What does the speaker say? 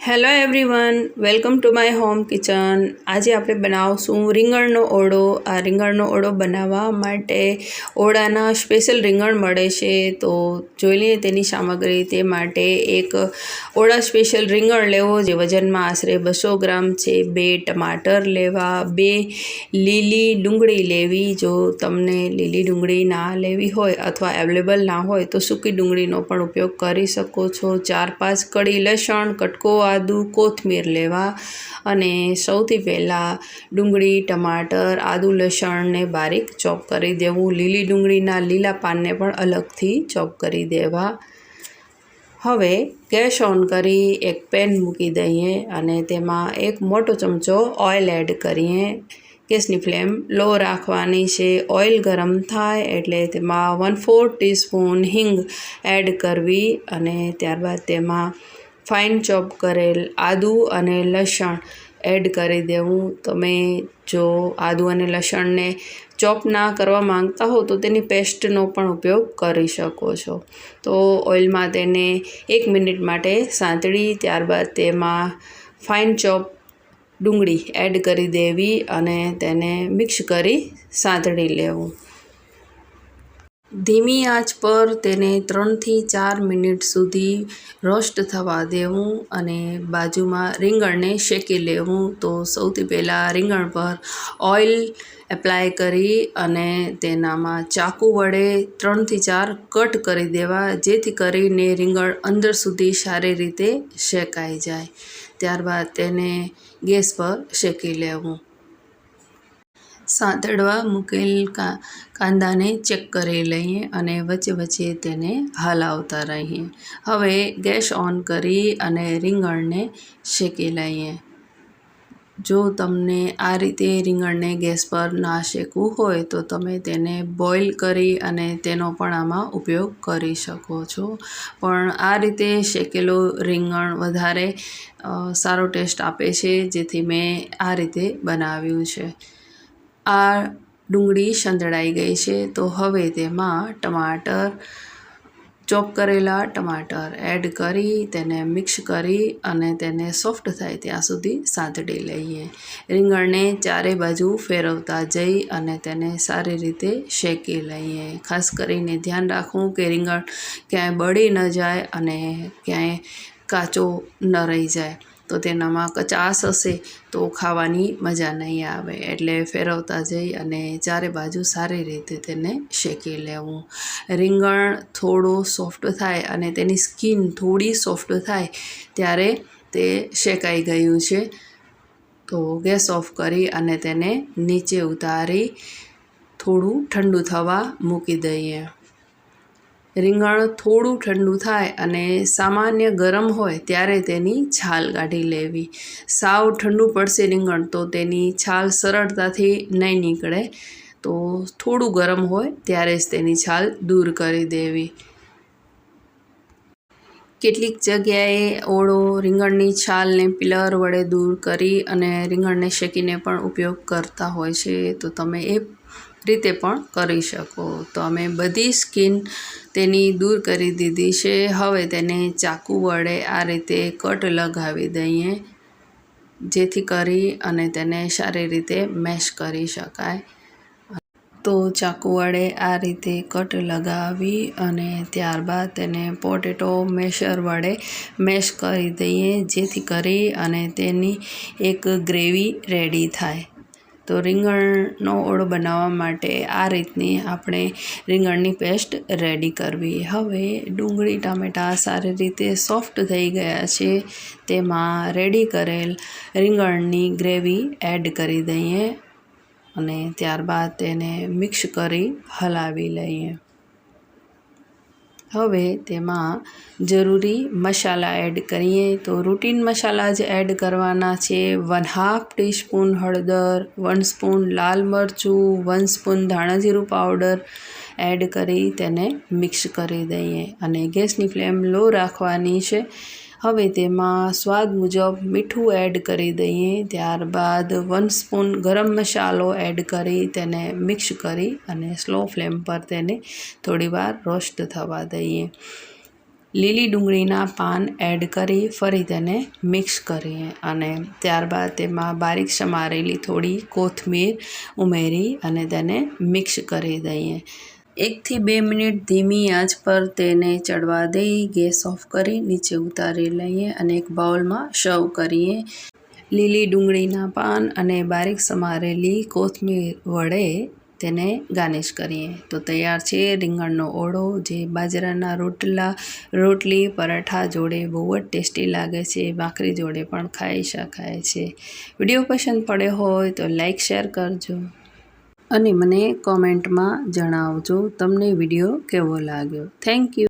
Hello everyone, welcome to my home kitchen. આજે આપણે બનાવશું રીંગણનો ઓળો. આ રીંગણનો ઓળો બનાવવા માટે ઓળાના સ્પેશિયલ રીંગણ મળે છે, તો જોઈ લઈએ તેની સામગ્રી. તે માટે એક ઓળા સ્પેશિયલ રીંગણ લેવો, જે વજનમાં આશરે 200 ગ્રામ છે. 2 ટમાટર લેવા, 2 લીલી ડુંગળી લેવી. જો તમને લીલી ડુંગળી ના લેવી હોય અથવા અવેલેબલ ના હોય તો સૂકી ડુંગળીનો પણ ઉપયોગ કરી શકો છો. 4-5 કળી લસણ, કટકો આદુ, કોથમીર લેવા. અને સૌથી પહેલાં ડુંગળી, ટમાટર, આદુ, લસણને બારીક ચોપ કરી દેવું. લીલી ડુંગળીના લીલા પાનને પણ અલગથી ચોપ કરી દેવા. હવે ગેસ ઓન કરી એક પેન મૂકી દઈએ અને તેમાં એક મોટો ચમચો ઓઇલ એડ કરીએ. ગેસની ફ્લેમ લો રાખવાની છે. ઓઇલ ગરમ થાય એટલે તેમાં 1/4 ટીસ્પૂન હિંગ એડ કરવી અને ત્યારબાદ તેમાં ફાઇન ચોપ કરેલ આદુ અને લસણ એડ કરી દેવું. તમે જો આદુ અને લસણને ચોપ ના કરવા માંગતા હો તો તેની પેસ્ટનો પણ ઉપયોગ કરી શકો છો. તો ઓઇલમાં તેને 1 મિનિટ માટે સાંતળી, ત્યારબાદ તેમાં ફાઇન ચોપ ડુંગળી એડ કરી દેવી અને તેને મિક્સ કરી સાંતળી લેવું. ધીમી આંચ પર તેને 3થી 4 મિનિટ સુધી રોસ્ટ થવા દેવું અને બાજુમાં રીંગણને શેકી લેવું. તો સૌથી પહેલાં રીંગણ પર ઓઇલ એપ્લાય કરી અને તેનામાં ચાકુ વડે 3થી 4 કટ કરી દેવા, જેથી કરીને રીંગણ અંદર સુધી સારી રીતે શેકાઈ જાય. ત્યારબાદ તેને ગેસ પર શેકી લેવું. સાંતળવા મૂકેલ કાંદાને ચેક કરી લઈએ અને વચ્ચે વચ્ચે તેને હલાવતા રહીએ. હવે ગેસ ઓન કરી અને રીંગણને શેકી લઈએ. જો તમને આ રીતે રીંગણને ગેસ પર ના શેકવું હોય તો તમે તેને બોઇલ કરી અને તેનો પણ આમાં ઉપયોગ કરી શકો છો. પણ આ રીતે શેકેલું રીંગણ વધારે સારો ટેસ્ટ આપે છે, જેથી મેં આ રીતે બનાવ્યું છે. આ ડુંગળી સંતળાઈ ગઈ છે, તો હવે તેમાં ચોપ કરેલા ટમાટર એડ કરી તેને મિક્સ કરી અને તેને સોફ્ટ થાય ત્યાં સુધી સાંતળી લઈએ. રીંગણને ચારે બાજુ ફેરવતા જઈ અને તેને સારી રીતે શેકી લઈએ. ખાસ કરીને ધ્યાન રાખવું કે રીંગણ ક્યાંય બળી ન જાય અને ક્યાંય કાચો ન રહી જાય. તો તેનામાં કચાશ હશે તો ખાવાની મજા નહીં આવે. એટલે ફેરવતા જઈ અને ચારે બાજુ સારી રીતે તેને શેકી લેવું. રીંગણ થોડું સોફ્ટ થાય અને તેની સ્કિન થોડી સોફ્ટ થાય ત્યારે તે શેકાઈ ગયું છે. તો ગેસ ઓફ કરી અને તેને નીચે ઉતારી થોડું ઠંડુ થવા મૂકી દઈએ. રીંગણ થોડું ઠંડુ થાય અને સામાન્ય ગરમ હોય ત્યારે તેની છાલ કાઢી લેવી. સાવ ઠંડુ પડશે રીંગણ તો તેની છાલ સરળતાથી નહીં નીકળે. તો થોડું ગરમ હોય ત્યારે જ તેની છાલ દૂર કરી દેવી. કેટલીક જગ્યાએ ઓળો રીંગણની છાલને પિલર વડે દૂર કરી અને રીંગણને શેકીને પણ ઉપયોગ કરતા હોય છે, તો તમે એ રીતે પણ કરી શકો. તો અમે બધી સ્કિન તેની દૂર કરી દીધી છે. હવે તેને ચાકુ વડે આ રીતે કટ લગાવી દઈએ, જેથી કરી અને તેને સારી રીતે મેશ કરી શકાય. તો ચાકુ વડે આ રીતે કટ લગાવી અને ત્યારબાદ તેને પોટેટો મેશર વડે મેશ કરી દઈએ, જેથી કરી અને તેની એક ગ્રેવી રેડી થાય. તો રીંગણનો ઓળો બનાવવા માટે આ રીતની આપણે રીંગણની પેસ્ટ રેડી કરવી. હવે ડુંગળી ટામેટાં સારી રીતે સોફ્ટ થઈ ગયા છે. તેમાં રેડી કરેલ રીંગણની ગ્રેવી એડ કરી દઈએ અને ત્યારબાદ તેને મિક્સ કરી હલાવી લઈએ. હવે તેમાં જરૂરી મસાલા એડ કરીએ. તો રૂટીન મસાલા જ એડ કરવાના છે. 1/2 ટીસ્પૂન હળદર, 1 સ્પૂન લાલ મરચું, 1 સ્પૂન ધાણાજીરું પાવડર એડ કરી તેને મિક્સ કરી દઈએ અને ગેસની ફ્લેમ લો રાખવાની છે. હવે તેમાં સ્વાદ મુજબ મીઠું એડ કરી દઈએ. ત્યારબાદ 1 સ્પૂન ગરમ મસાલો એડ કરી તેને મિક્સ કરી અને સ્લો ફ્લેમ પર તેને થોડીવાર રોસ્ટ થવા દઈએ. લીલી ડુંગળીના પાન એડ કરી ફરી તેને મિક્સ કરીએ અને ત્યારબાદ તેમાં બારીક સમારેલી થોડી કોથમીર ઉમેરી અને તેને મિક્સ કરી દઈએ. 1 થી 2 મિનિટ ધીમી આંચ પર તેને ચડવા દઈ ગેસ ઓફ કરી નીચે ઉતારી લઈએ અને એક બાઉલમાં સર્વ કરીએ. લીલી ડુંગળીના પાન અને બારીક સમારેલી કોથમીર વડે તેને ગાર્નિશ કરીએ તો તૈયાર છે રીંગણનો ઓળો, જે બાજરાના રોટલી પરાઠા જોડે બહુ જ ટેસ્ટી લાગે છે. ભાખરી જોડે પણ ખાઈ શકાય છે. વિડીયો પસંદ પડ્યો હોય તો લાઈક શેર કરજો અને મને કોમેન્ટમાં જણાવજો તમને વિડીયો કેવો લાગ્યો. Thank you.